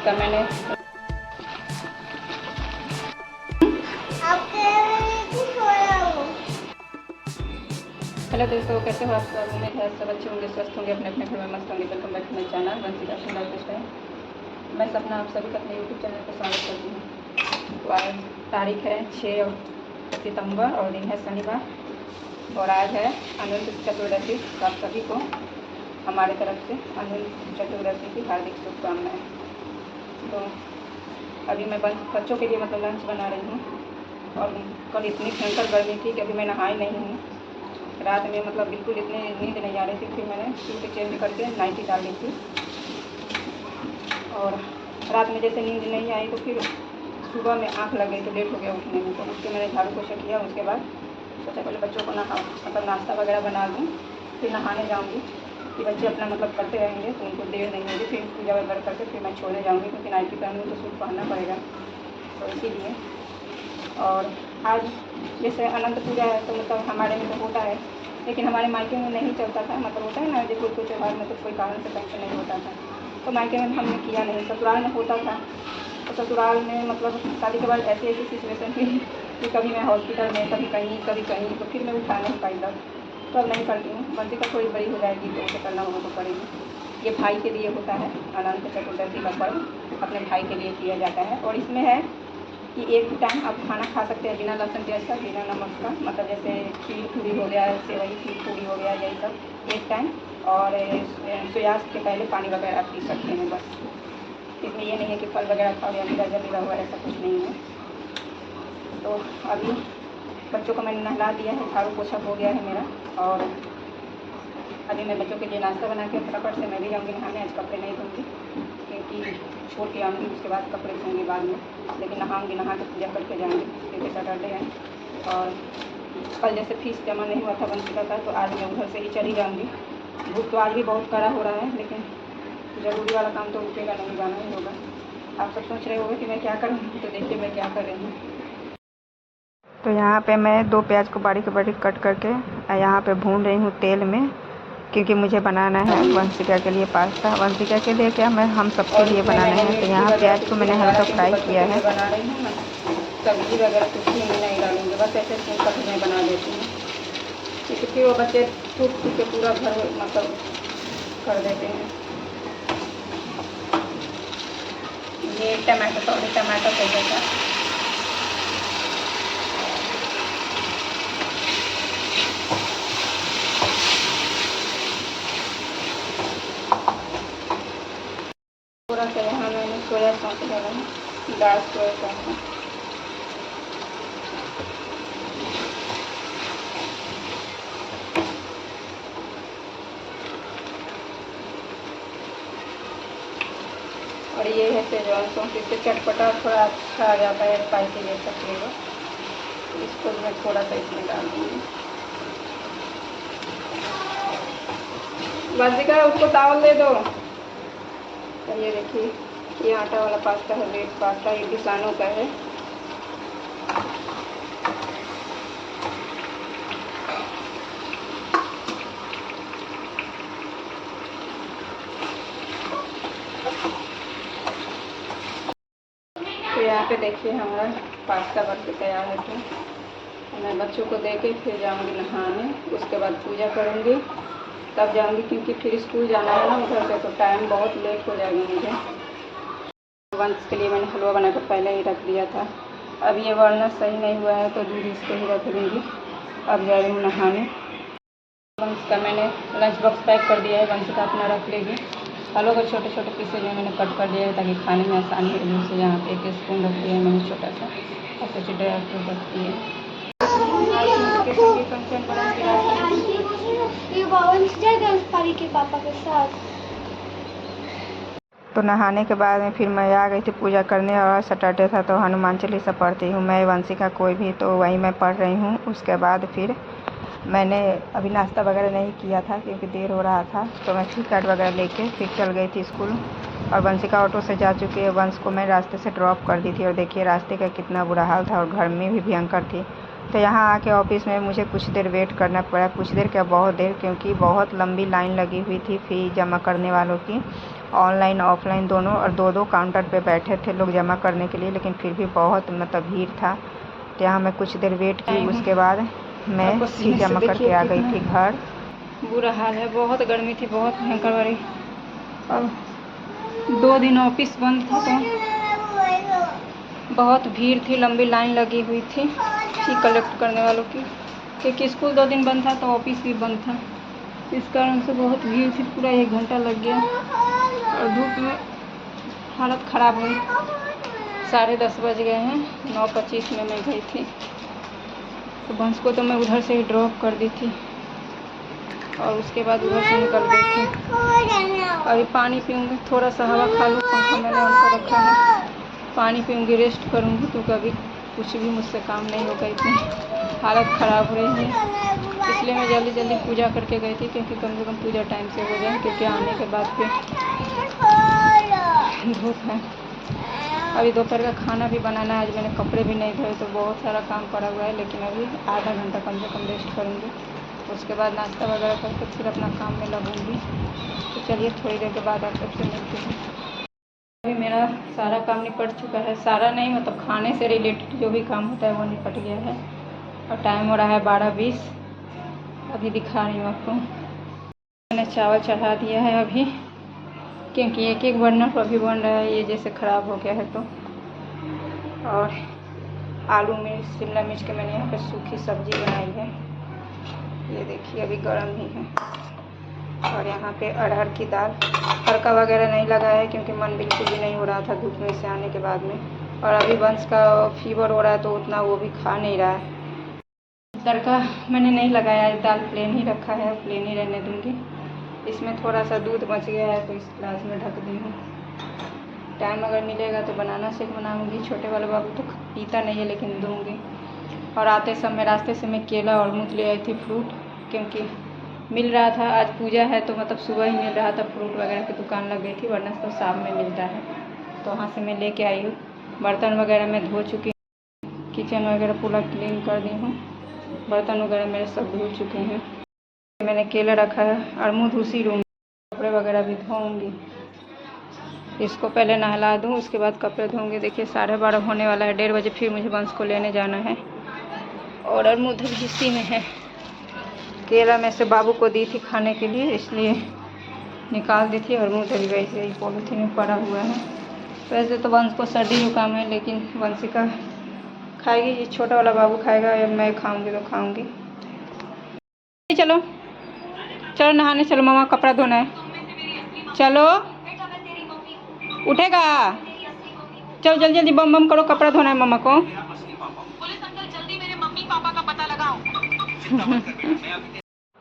का मैंने हेलो दोस्तों, कैसे हो आप सब? उम्मीद है सब अच्छे होंगे, स्वस्थ होंगे, अपने अपने घर में मस्त होंगे। Welcome back to my channel Vanshika life है। मैं सपना आप सभी का अपने यूट्यूब चैनल पर स्वागत करती हूँ। तो आज तारीख है 6 सितंबर और दिन है शनिवार और आज है अनंत चतुर्दशी। तो आप सभी को हमारे तरफ से अनंत चतुर्दशी की हार्दिक शुभकामनाएँ। तो अभी मैं बच्चों के लिए मतलब लंच बना रही हूँ और कल इतनी भयंकर गर्मी थी कि अभी मैं नहाई नहीं हूँ। रात में मतलब बिल्कुल इतनी नींद नहीं आ रही थी, फिर मैंने सूट चेंज करके नाइटी डाल ली थी और रात में जैसे नींद नहीं आई तो फिर सुबह में आँख लग गई तो लेट हो गया उठने में। तो उठ के मैंने झाड़ू पोछा किया। उसके बाद सोचा पहले बच्चों को मतलब नाश्ता वगैरह बना दूँ, फिर नहाने जाऊँगी कि बच्चे अपना मतलब करते रहेंगे तो उनको देर नहीं होगी। फिर पूजा वगैरह करके फिर मैं छोड़ने जाऊँगी क्योंकि नाइटी पहनूँ तो सूट पहनना पड़ेगा, तो इसीलिए। और आज जैसे अनंत पूजा है तो मतलब हमारे में तो होता है, लेकिन हमारे मायके में नहीं चलता था। मतलब होता है ना, जैसे कोई त्यौहार मतलब कोई कारण से फंक्शन नहीं होता था तो मायके में हमने किया नहीं। ससुराल में होता था तो ससुराल में मतलब शादी के बाद ऐसी ऐसी सिचुएशन थी कि कभी मैं हॉस्पिटल में, कभी कहीं, तो फिर मैं उठा नहीं पाई तब। तो अब नहीं करती हूँ। बच्ची का थोड़ी बड़ी हो जाएगी तो उसे करना होगा तो पड़ेगी। ये भाई के लिए होता है, अनंत चतुर्दशी का पर्व अपने भाई के लिए किया जाता है। और इसमें है कि एक टाइम आप खाना खा सकते हैं बिना लहसुन प्याज का, बिना नमक का। मतलब जैसे खीर पूरी हो गया, सेवई खीर पूरी हो गया, यही सब एक टाइम। और सूर्यास्त के पहले पानी वगैरह पी सकते हैं बस। इसमें ये नहीं है कि फल वगैरह खाओ या मीठा जमीला हुआ, ऐसा कुछ नहीं है। तो अभी बच्चों को मैंने नहला दिया है, झाड़ू पोछा हो गया है मेरा। और अभी मैं बच्चों के लिए नाश्ता बना के फटाफट से मैं भी जाऊँगी नहाने। आज कपड़े नहीं धोंगी क्योंकि छोड़ के आऊँगी, उसके बाद कपड़े धोंगी बाद में, लेकिन नहाऊँगी, नहा के पूजा करके जाऊँगी क्योंकि सैटरडे है। और कल जैसे फीस जमा नहीं हुआ था वंशिका का, तो आज मैं उधर से ही चली जाऊँगी। भूख तो आज भी बहुत कड़ा हो रहा है, लेकिन ज़रूरी वाला काम तो रुकेगा नहीं, जाना ही होगा। आप सब सोच रहे होंगे कि मैं क्या करूँगी, तो देखिए मैं क्या कर रही हूँ। तो यहाँ पे मैं 2 प्याज को बारीक बारीक कट करके यहाँ पे भून रही हूँ तेल में, क्योंकि मुझे बनाना है वंशिका के लिए पास्ता। वंशिका के लिए क्या, मैं हम सबके लिए बनाना है। तो यहाँ प्याज को मैंने हल्का फ्राई किया है। बना रही हूँ ना, सब्जी वगैरह कुछ भी नहीं डालूँगी, बस ऐसे सिंपल मैं बना देती हूँ क्योंकि फिर वो बच्चे टूट के पूरा घर मतलब कर देते हैं। ये टमाटो हो गया। थोड़ा सा यहाँ मैंने सोया सॉस डाला है, डार्क सोया सॉस है। और ये है शेजवान सॉस, इससे चटपटा थोड़ा अच्छा आ जाता है, स्पाइसी जैसा फ्लेवर। इसको मैं थोड़ा सा इसमें डाल दूँगी। वंशिका उसको तावल दे दो। और ये देखिए, ये आटा वाला पास्ता है, रेड पास्ता, ये किसानों का है। तो यहाँ पे देखिए हमारा पास्ता बन के तैयार है। तो मैं बच्चों को दे के फिर जाऊँगी नहाने, उसके बाद पूजा करूँगी, तब जाऊँगी क्योंकि फिर स्कूल जाना है ना उधर से, तो टाइम बहुत लेट हो जाएगा मुझे। वंश के लिए मैंने हलवा बनाकर पहले ही रख दिया था। अब ये वरना सही नहीं हुआ है तो दूध इसको ही रख दूँगी। अब जा रही हूँ नहाने। वंश का मैंने लंच बॉक्स पैक कर दिया है, वंश का अपना रख लेगी। आलू को छोटे छोटे पीसेज में मैंने कट कर दिया है ताकि खाने में आसानी हो। जैसे यहाँ पे 1 स्पून रख दिया है मैंने छोटा सा, और कुछ ड्राई फ्रूट रख दिए। के पापा के साथ तो नहाने के बाद में फिर मैं आ गई थी पूजा करने, और सैटरडे था तो हनुमान चालीसा पढ़ती हूँ मैं, वंशिका कोई भी, तो वहीं मैं पढ़ रही हूँ। उसके बाद फिर मैंने अभी नाश्ता वगैरह नहीं किया था क्योंकि देर हो रहा था, तो मैं फ्लिप कार्ट वगैरह लेके फिर चल गई थी स्कूल। और वंशिका ऑटो से जा चुकी है, वंश को मैं रास्ते से ड्रॉप कर दी थी। और देखिए रास्ते का कितना बुरा हाल था और गर्मी भी भयंकर थी। तो यहाँ आके ऑफिस में मुझे कुछ देर वेट करना पड़ा, कुछ देर क्या बहुत देर, क्योंकि बहुत लंबी लाइन लगी हुई थी फ़ी जमा करने वालों की, ऑनलाइन ऑफलाइन दोनों, और दो दो काउंटर पे बैठे थे लोग जमा करने के लिए, लेकिन फिर भी बहुत मतलब भीड़ था। तो यहाँ मैं कुछ देर वेट की, उसके बाद मैं फ़ी जमा करके आ गई थी घर। बुरा हाल है, बहुत गर्मी थी, बहुत भयंकर वाली। और 2 दिन ऑफिस बंद था तो बहुत भीड़ थी, लंबी लाइन लगी हुई थी फ़ी कलेक्ट करने वालों की, क्योंकि स्कूल 2 दिन बंद था तो ऑफिस भी बंद था, इस कारण से बहुत भीड़ थी। पूरा 1 घंटा लग गया और धूप में हालत ख़राब हुई। 10:30 बज गए हैं, 9:25 में मैं गई थी। तो बंस को तो मैं उधर से ही ड्रॉप कर दी थी और उसके बाद उधर से निकल गई थी। अभी पानी पीऊँगी, थोड़ा सा हवा खा लूँ, पंखा मैंने ऑन कर रखा है, पानी पीऊँगी, रेस्ट करूँगी, तो कभी कुछ भी मुझसे काम नहीं होगा, इतनी हालत ख़राब हो रही है। इसलिए मैं जल्दी जल्दी पूजा करके गई थी, क्योंकि कम से कम पूजा टाइम से हो जाए, क्योंकि आने के बाद फिर धूप है। अभी दोपहर का खाना भी बनाना है, आज मैंने कपड़े भी नहीं धोए, तो बहुत सारा काम पड़ा हुआ है, लेकिन अभी आधा घंटा कम से कम रेस्ट करूँगी, उसके बाद नाश्ता वगैरह करके फिर अपना काम में लगूँगी। तो चलिए थोड़ी देर के बाद आप सबसे मिलती हूँ। अभी मेरा सारा काम निपट चुका है, सारा नहीं मतलब खाने से रिलेटेड जो भी काम होता है वो निपट गया है, और टाइम हो रहा है 12:20। अभी दिखा रही हूँ आपको, मैंने चावल चढ़ा दिया है अभी, क्योंकि एक एक बर्नर पर अभी बन रहा है, ये जैसे ख़राब हो गया है तो। और आलू मिर्च शिमला मिर्च के मैंने यहाँ पे सूखी सब्जी बनाई है, ये देखिए अभी गर्म ही है। और यहाँ पे अरहर की दाल, तड़का वगैरह नहीं लगा है, क्योंकि मन बिल्कुल भी नहीं हो रहा था धूप में से आने के बाद में, और अभी वंश का फीवर हो रहा है तो उतना वो भी खा नहीं रहा है। तड़का मैंने नहीं लगाया, दाल प्लेन ही रखा है, प्लेन ही रहने दूँगी। इसमें थोड़ा सा दूध बच गया है तो इस ग्लास में ढक दी हूँ। टाइम अगर मिलेगा तो बनाना शेक बनाऊँगी, छोटे वाले बाबू तो पीता नहीं है लेकिन दूँगी। और आते समय रास्ते से मैं केला और मूंग ले आई थी, फ्रूट, क्योंकि मिल रहा था, आज पूजा है तो मतलब सुबह ही मिल रहा था, फ्रूट वगैरह की दुकान लग गई थी, वरना तो शाम में मिलता है, तो वहाँ से मैं लेके आई हूँ। बर्तन वगैरह मैं धो चुकी हूँ, किचन वगैरह पूरा क्लीन कर दी हूँ, बर्तन वगैरह मेरे सब धो चुके हैं। मैंने केला रखा है और मुँह धुसी लूँगी, कपड़े वगैरह भी धोऊँगी। इसको पहले नहला दूँ, उसके बाद कपड़े धोऊँगी। देखिए 12:30 होने वाला है, 1:30 बजे फिर मुझे वंश को लेने जाना है, और मुँह धुसी में है। केला मैं से बाबू को दी थी खाने के लिए, इसलिए निकाल दी थी और मुँह धुल गई थी, पॉलीथीन में पड़ा हुआ है। वैसे तो वंश को सर्दी जुकाम है, लेकिन वंशिका खाएगी, ये छोटा वाला बाबू खाएगा, या मैं खाऊंगी तो खाऊंगी। चलो चलो नहाने चलो, मामा कपड़ा धोना है, चलो उठेगा, चलो जल्दी जल्दी बम बम करो, कपड़ा धोना है मामा को।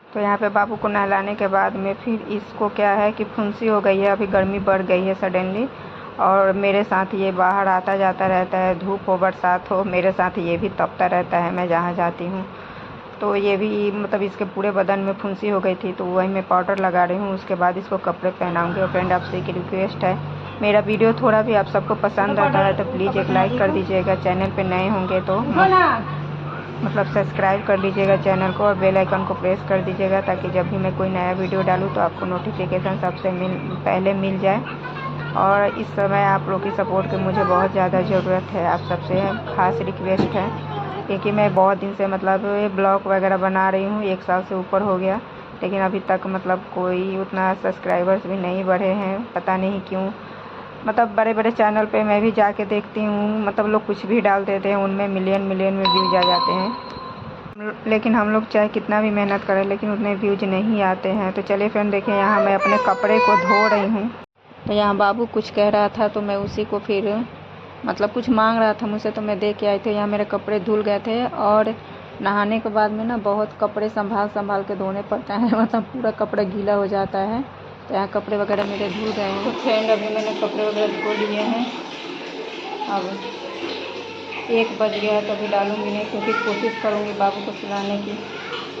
तो यहाँ पे बाबू को नहलाने के बाद में फिर इसको क्या है कि फुंसी हो गई है, अभी गर्मी बढ़ गई है सडनली, और मेरे साथ ये बाहर आता जाता रहता है, धूप हो बरसात हो, मेरे साथ ये भी तपता रहता है मैं जहाँ जाती हूँ। तो ये भी मतलब इसके पूरे बदन में फुंसी हो गई थी, तो वही मैं पाउडर लगा रही हूँ, उसके बाद इसको कपड़े पहनाऊँगी। और फ्रेंड आपसे एक रिक्वेस्ट है, मेरा वीडियो थोड़ा भी आप सबको पसंद आता है तो प्लीज़ एक लाइक कर दीजिएगा, चैनल पे नए होंगे तो मतलब सब्सक्राइब कर लीजिएगा चैनल को, और बेल आइकन को प्रेस कर दीजिएगा, ताकि जब भी मैं कोई नया वीडियो डालूँ तो आपको नोटिफिकेशन सबसे पहले मिल जाए। और इस समय आप लोग की सपोर्ट की मुझे बहुत ज़्यादा ज़रूरत है, आप सबसे खास रिक्वेस्ट है, क्योंकि मैं बहुत दिन से मतलब ब्लॉग वगैरह बना रही हूँ, 1 साल से ऊपर हो गया, लेकिन अभी तक मतलब कोई उतना सब्सक्राइबर्स भी नहीं बढ़े हैं, पता नहीं क्यों। मतलब बड़े बड़े चैनल पे मैं भी जाके देखती हूँ, मतलब लोग कुछ भी डाल देते हैं, उनमें मिलियन में व्यूज़ आ जाते हैं, लेकिन हम लोग चाहे कितना भी मेहनत करें लेकिन उतने व्यूज़ नहीं आते हैं। तो चलिए फ्रेंड देखिए, यहाँ मैं अपने कपड़े को धो रही हूँ, तो यहाँ बाबू कुछ कह रहा था तो मैं उसी को फिर मतलब कुछ मांग रहा था मुझसे, तो मैं दे के आई थी। यहाँ मेरे कपड़े धुल गए थे, और नहाने के बाद में ना बहुत कपड़े संभाल के धोने पड़ते हैं, मतलब पूरा कपड़ा गीला हो जाता है, तो यहाँ कपड़े वगैरह मेरे धुल गए हैं। तो फ्रेंड अभी मैंने कपड़े वगैरह धो लिए हैं, अब 1 बज गया है तो अभी डालूँगी नहीं, क्योंकि कोशिश करूँगी बाबू को सुलाने की।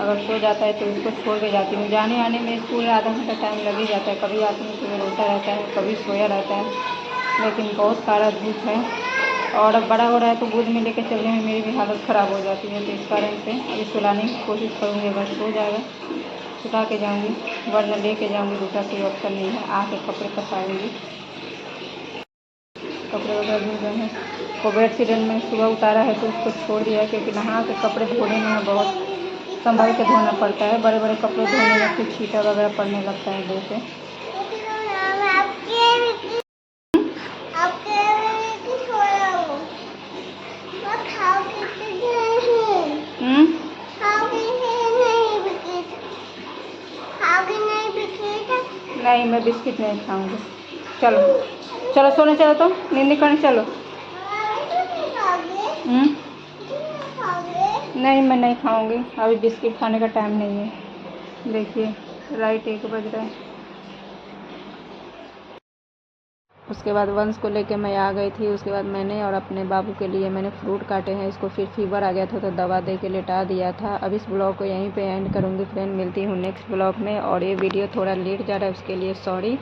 अगर सो जाता है तो उसको छोड़ के जाती हूँ, जाने आने में स्कूल आधा घंटा टाइम लग ही जाता है, कभी आती हूँ तो रोता रहता है, कभी सोया रहता है, लेकिन बहुत सारा धूप है और अब बड़ा हो रहा है तो गोद में लेके चलने में मेरी भी हालत ख़राब हो जाती है, तो इस कारण से अभी सुलाने की कोशिश करूँगी। अगर सो जाएगा सुला के जाऊँगी, वरना लेके जाऊँगी, दूसरा कोई ऑप्शन नहीं है। आके कपड़े पसारूँगी, कपड़े वगैरह धुल गए हैं। वो बेडशीट मैंने सुबह उतारा है तो उसको छोड़ दिया है, क्योंकि नहा के कपड़े धोने में बहुत संभल के धोना पड़ता है। बड़े बड़े कपड़े धोने में फिर छींटा वगैरह पड़ने लगता है देह पे। नहीं, मैं बिस्किट नहीं खाऊंगी। चलो चलो सोने चलो, तो नींद करने चलो। नहीं, मैं नहीं खाऊंगी, अभी बिस्किट खाने का टाइम नहीं है। देखिए राइट 1 बज रहा है। उसके बाद वंश को लेके मैं आ गई थी। उसके बाद मैंने और अपने बाबू के लिए मैंने फ्रूट काटे हैं। इसको फिर फीवर आ गया था तो दवा दे के लेटा दिया था। अब इस ब्लॉग को यहीं पे एंड करूँगी फ्रेंड, मिलती हूँ नेक्स्ट ब्लॉग में। और ये वीडियो थोड़ा लेट जा रहा है, उसके लिए सॉरी।